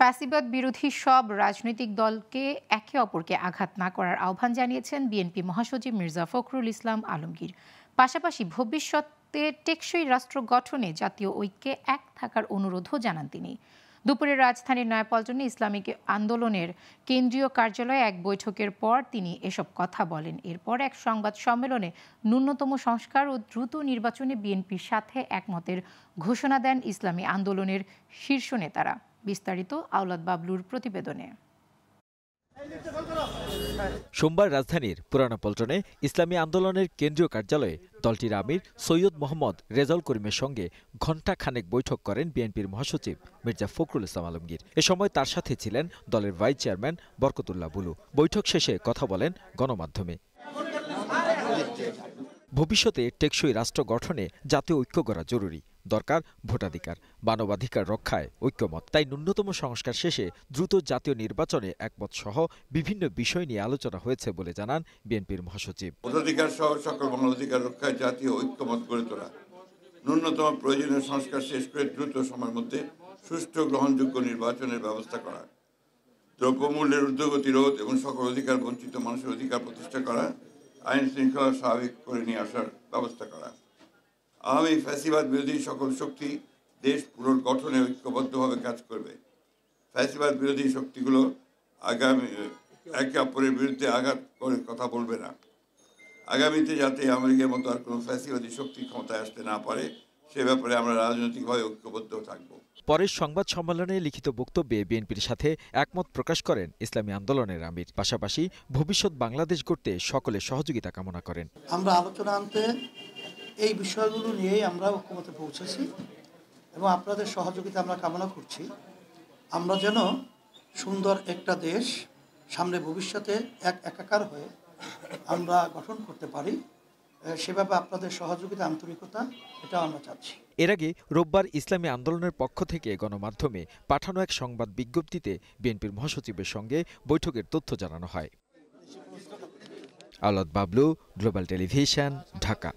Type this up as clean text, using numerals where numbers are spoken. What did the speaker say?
ফ্যাসিবাদ বিরোধী সব রাজনৈতিক দলকে একে অপরকে আঘাত না করার আহ্বান জানিয়েছেন বিএনপি মহাসচিব মির্জা ফখরুল ইসলাম আলমগীর। পাশাপাশি ভবিষ্যতে টেকসই রাষ্ট্র গঠনে জাতীয় ঐক্যে এক থাকার অনুরোধও জানান তিনি। দুপুরে রাজধানীর নয়াপল্টনে ইসলামিক আন্দোলনের কেন্দ্রীয় কার্যালয়ে এক বৈঠকের পর তিনি এসব কথা বলেন। এরপর এক সংবাদ সম্মেলনে ন্যূনতম সংস্কার ও দ্রুত নির্বাচনে বিএনপির সাথে একমতের ঘোষণা দেন ইসলামী আন্দোলনের শীর্ষ নেতারা। বিস্তারিত আওলাদ বাবলুর প্রতিবেদনে। সোমবার রাজধানীর পুরানা পল্টনে ইসলামী আন্দোলনের কেন্দ্রীয় কার্যালয়ে দলটির আমির সৈয়দ মোহাম্মদ রেজাউল করিমের সঙ্গে ঘণ্টা খানেক বৈঠক করেন বিএনপির মহাসচিব মির্জা ফখরুল ইসলাম আলমগীর। এ সময় তার সাথে ছিলেন দলের ভাইস চেয়ারম্যান বরকতুল্লাহ বুলু। বৈঠক শেষে কথা বলেন গণমাধ্যমে। ভবিষ্যতে টেকসই রাষ্ট্র গঠনে জাতীয় ঐক্য করা জরুরি। দরকার ভোটাধিকার, মানবাধিকার রক্ষায় ঐক্যমত। তাই ন্যূনতম সংস্কার শেষে দ্রুত জাতীয় নির্বাচনে একমত সহ বিভিন্ন বিষয় নিয়ে আলোচনা হয়েছে বলে জানান বিএনপির মহাসচিব। ভোটাধিকার সহ সকল মানবাধিকার রক্ষায় জাতীয় ঐক্যমত গড়ে তোলা, ন্যূনতম প্রয়োজনীয় সংস্কার শেষ করে দ্রুত সময়ের মধ্যে সুষ্ঠু গ্রহণযোগ্য নির্বাচনের ব্যবস্থা করা, দ্রব্যমূল্যের ঊর্ধ্বগতি রোধ এবং সকল অধিকার বঞ্চিত মানুষের অধিকার প্রতিষ্ঠা করা, আইন শৃঙ্খলা স্বাভাবিক করে নিয়ে আসার ব্যবস্থা করা। আওয়ামী ফ্যাসিবাদ বিরোধী সকল শক্তি দেশ পুনর্গঠনে ঐক্যবদ্ধভাবে কাজ করবে। ফ্যাসিবাদ বিরোধী শক্তিগুলো আগামী একে অপরের বিরুদ্ধে আঘাত করে কথা বলবে না। আগামীতে যাতে আমেরিকার মতো আর কোনো ফ্যাসিবাদী শক্তি ক্ষমতায় আসতে না পারে সে ব্যাপারে আমরা রাজনৈতিকভাবে ঐক্যবদ্ধ থাকব। পরের সংবাদ সম্মেলনে লিখিত বক্তব্যে বিএনপির সাথে একমত প্রকাশ করেন ইসলামী আন্দোলনের আমির। পাশাপাশি ভবিষ্যৎ বাংলাদেশ গড়তে সকলের সহযোগিতা কামনা করেন। আমরা আলোচনা আনতে এই বিষয়গুলো নিয়েই আমরা ঐক্যমতে পৌঁছেছি এবং আপনাদের সহযোগিতা আমরা কামনা করছি। আমরা যেন সুন্দর একটা দেশ সামনে ভবিষ্যতে একাকার হয়ে আমরা গঠন করতে পারি, সেভাবে আপনাদের সহযোগিতা আন্তরিকতা এটাও আমরা চাচ্ছি। এর আগে রোববার ইসলামী আন্দোলনের পক্ষ থেকে গণমাধ্যমে পাঠানো এক সংবাদ বিজ্ঞপ্তিতে বিএনপির মহাসচিবের সঙ্গে বৈঠকের তথ্য জানানো হয়। আওলাদ বাবলু, গ্লোবাল টেলিভিশন, ঢাকা।